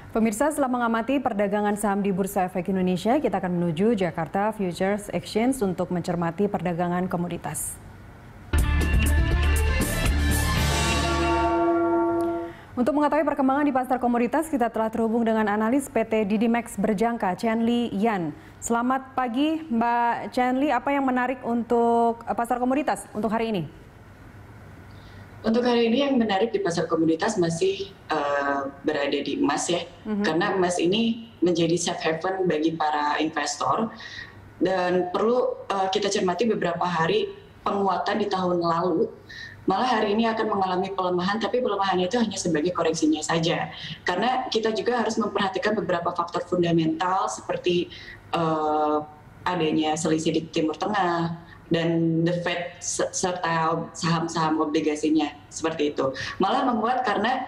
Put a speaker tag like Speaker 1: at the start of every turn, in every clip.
Speaker 1: Pemirsa, setelah mengamati perdagangan saham di Bursa Efek Indonesia, kita akan menuju Jakarta Futures Exchange untuk mencermati perdagangan komoditas. Untuk mengetahui perkembangan di pasar komoditas, kita telah terhubung dengan analis PT Didimex Berjangka, Chen Li Yan. Selamat pagi, Mbak Chen Li. Apa yang menarik untuk pasar komoditas untuk hari ini?
Speaker 2: Untuk hari ini yang menarik di pasar komoditas masih berada di emas ya, karena emas ini menjadi safe haven bagi para investor dan perlu kita cermati beberapa hari penguatan di tahun lalu. Malah hari ini akan mengalami pelemahan, tapi pelemahannya itu hanya sebagai koreksinya saja. Karena kita juga harus memperhatikan beberapa faktor fundamental seperti adanya selisih di Timur Tengah, dan The Fed serta saham-saham obligasinya seperti itu. Malah menguat karena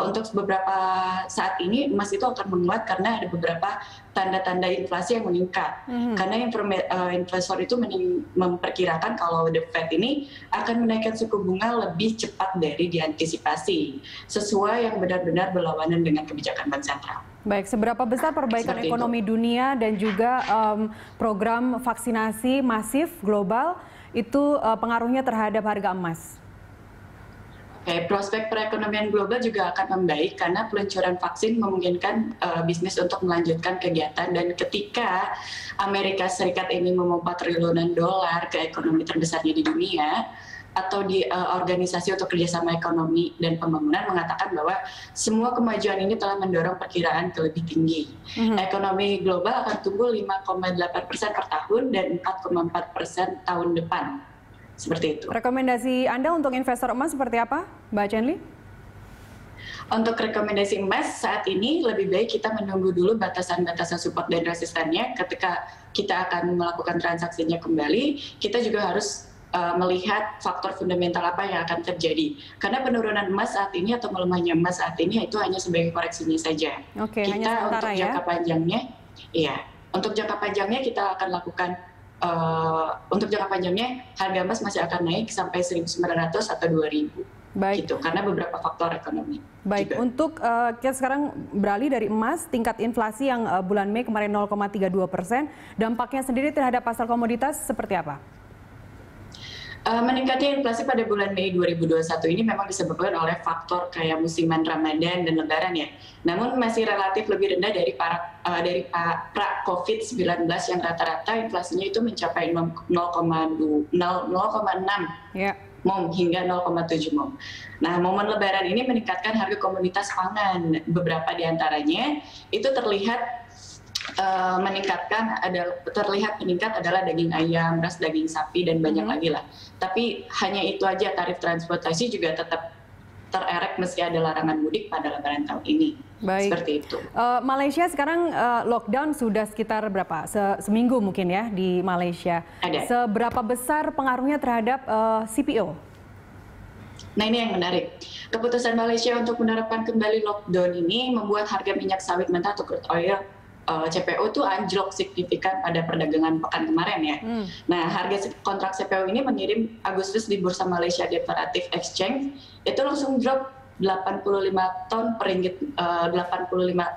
Speaker 2: untuk beberapa saat ini emas itu akan menguat karena ada beberapa tanda-tanda inflasi yang meningkat. Karena investor itu memperkirakan kalau The Fed ini akan menaikkan suku bunga lebih cepat dari diantisipasi, sesuai yang benar-benar berlawanan dengan kebijakan bank sentral.
Speaker 1: Baik, seberapa besar perbaikan ekonomi dunia dan juga program vaksinasi masif global itu pengaruhnya terhadap harga emas?
Speaker 2: Oke, prospek perekonomian global juga akan membaik karena peluncuran vaksin memungkinkan bisnis untuk melanjutkan kegiatan, dan ketika Amerika Serikat ini memompa triliunan dolar ke ekonomi terbesarnya di dunia, atau di organisasi untuk kerjasama ekonomi dan pembangunan mengatakan bahwa semua kemajuan ini telah mendorong perkiraan ke lebih tinggi. Ekonomi global akan tumbuh 5,8% per tahun dan 4,4% tahun depan. Seperti itu.
Speaker 1: Rekomendasi Anda untuk investor emas seperti apa, Mbak Chen Li?
Speaker 2: Untuk rekomendasi emas saat ini lebih baik kita menunggu dulu batasan-batasan support dan resistannya. Ketika kita akan melakukan transaksinya kembali, kita juga harus melihat faktor fundamental apa yang akan terjadi. Karena penurunan emas saat ini atau melemahnya emas saat ini itu hanya sebagai koreksinya saja.
Speaker 1: Oke,
Speaker 2: kita
Speaker 1: hanya
Speaker 2: untuk
Speaker 1: ya?
Speaker 2: jangka panjangnya, iya. Untuk jangka panjangnya kita akan lakukan. Untuk jangka panjangnya harga emas masih akan naik sampai 1.900 atau 2.000.
Speaker 1: Baik.
Speaker 2: Gitu, karena beberapa faktor ekonomi.
Speaker 1: Baik, juga. Untuk kita sekarang beralih dari emas, tingkat inflasi yang bulan Mei kemarin 0,32%, dampaknya sendiri terhadap pasar komoditas seperti apa?
Speaker 2: Meningkatnya inflasi pada bulan Mei 2021 ini memang disebabkan oleh faktor kayak musiman Ramadan dan Lebaran ya. Namun masih relatif lebih rendah dari pra-COVID-19 yang rata-rata inflasinya itu mencapai 0,6 mom hingga 0,7 mom. Nah, momen Lebaran ini meningkatkan harga komoditas pangan. Beberapa diantaranya itu terlihat terlihat meningkat adalah daging ayam, beras, daging sapi, dan banyak lagi lah. Tapi hanya itu aja, tarif transportasi juga tetap tererek meski ada larangan mudik pada Lebaran tahun ini.
Speaker 1: Baik.
Speaker 2: Seperti itu.
Speaker 1: Malaysia sekarang lockdown sudah sekitar berapa? Seminggu mungkin ya di Malaysia.
Speaker 2: Ada.
Speaker 1: Seberapa besar pengaruhnya terhadap CPO?
Speaker 2: Nah, ini yang menarik. Keputusan Malaysia untuk menerapkan kembali lockdown ini membuat harga minyak sawit mentah atau crude oil CPO itu anjlok signifikan pada perdagangan pekan kemarin ya. Nah, harga kontrak CPO ini mengirim Agustus di Bursa Malaysia Derivative Exchange itu langsung drop 85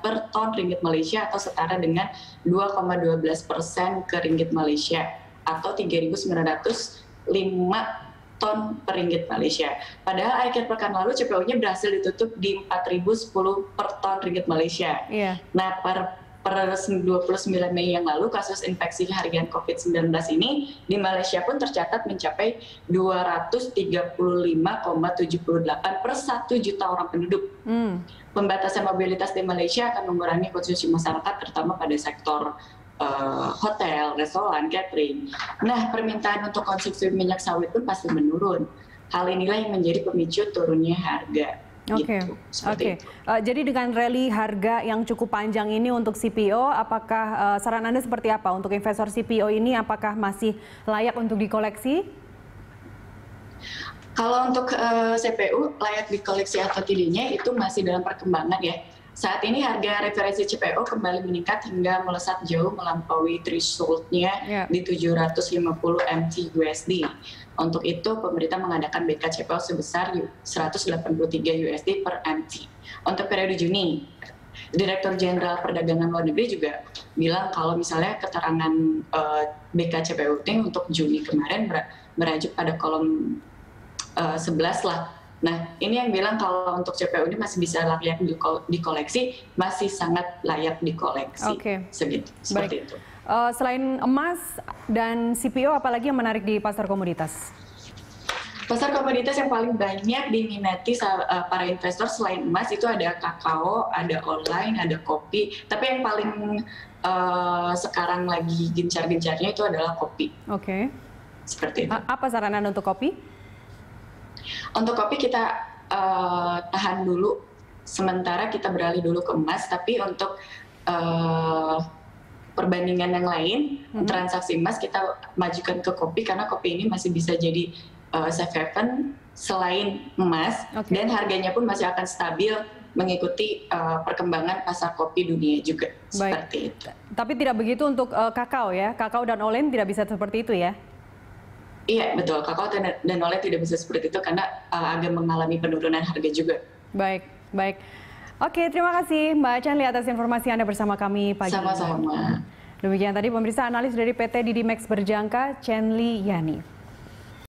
Speaker 2: per ton ringgit Malaysia atau setara dengan 2,12% ke ringgit Malaysia atau 3.905 ton per ringgit Malaysia. Padahal akhir pekan lalu CPO-nya berhasil ditutup di 4.010 per ton ringgit Malaysia. Nah, per 29 Mei yang lalu, kasus infeksi harian COVID-19 ini di Malaysia pun tercatat mencapai 235,78 per 1 juta orang penduduk. Pembatasan mobilitas di Malaysia akan mengurangi konsumsi masyarakat, terutama pada sektor hotel, restoran, catering. Nah, permintaan untuk konsumsi minyak sawit pun pasti menurun. Hal inilah yang menjadi pemicu turunnya harga.
Speaker 1: Oke. Jadi dengan rally harga yang cukup panjang ini untuk CPO, apakah saran Anda seperti apa untuk investor CPO ini? Apakah masih layak untuk dikoleksi?
Speaker 2: Kalau untuk CPO layak dikoleksi atau tidaknya itu masih dalam perkembangan ya. Saat ini harga referensi CPO kembali meningkat hingga melesat jauh melampaui threshold-nya di 750 MT USD. Untuk itu, pemerintah mengadakan BK CPO sebesar 183 USD per MT untuk periode Juni. Direktur Jenderal Perdagangan Luar Negeri juga bilang kalau misalnya keterangan BKCPUT untuk Juni kemarin merujuk pada kolom 11 lah. Nah, ini yang bilang kalau untuk CPO ini masih bisa layak dikoleksi, masih sangat layak dikoleksi. Seperti itu.
Speaker 1: Selain emas dan CPO, apalagi yang menarik di pasar komoditas?
Speaker 2: Pasar komoditas yang paling banyak diminati para investor selain emas itu ada kakao, ada online, ada kopi. Tapi yang paling sekarang lagi gencar-gencarnya itu adalah kopi. Seperti itu.
Speaker 1: Apa saran Anda untuk kopi?
Speaker 2: Untuk kopi kita tahan dulu, sementara kita beralih dulu ke emas. Tapi untuk perbandingan yang lain, transaksi emas kita majukan ke kopi karena kopi ini masih bisa jadi safe haven selain emas, dan harganya pun masih akan stabil mengikuti perkembangan pasar kopi dunia juga. Seperti itu.
Speaker 1: Tapi tidak begitu untuk kakao ya? Kakao dan online tidak bisa seperti itu ya?
Speaker 2: Iya, betul. Kakao dan online tidak bisa seperti itu karena agak mengalami penurunan harga juga.
Speaker 1: Baik. Oke, terima kasih Mbak Chanli atas informasi Anda bersama kami pagi ini.
Speaker 2: Sama-sama.
Speaker 1: Demikian tadi pemirsa analis dari PT Didimex Berjangka, Chanli Yani.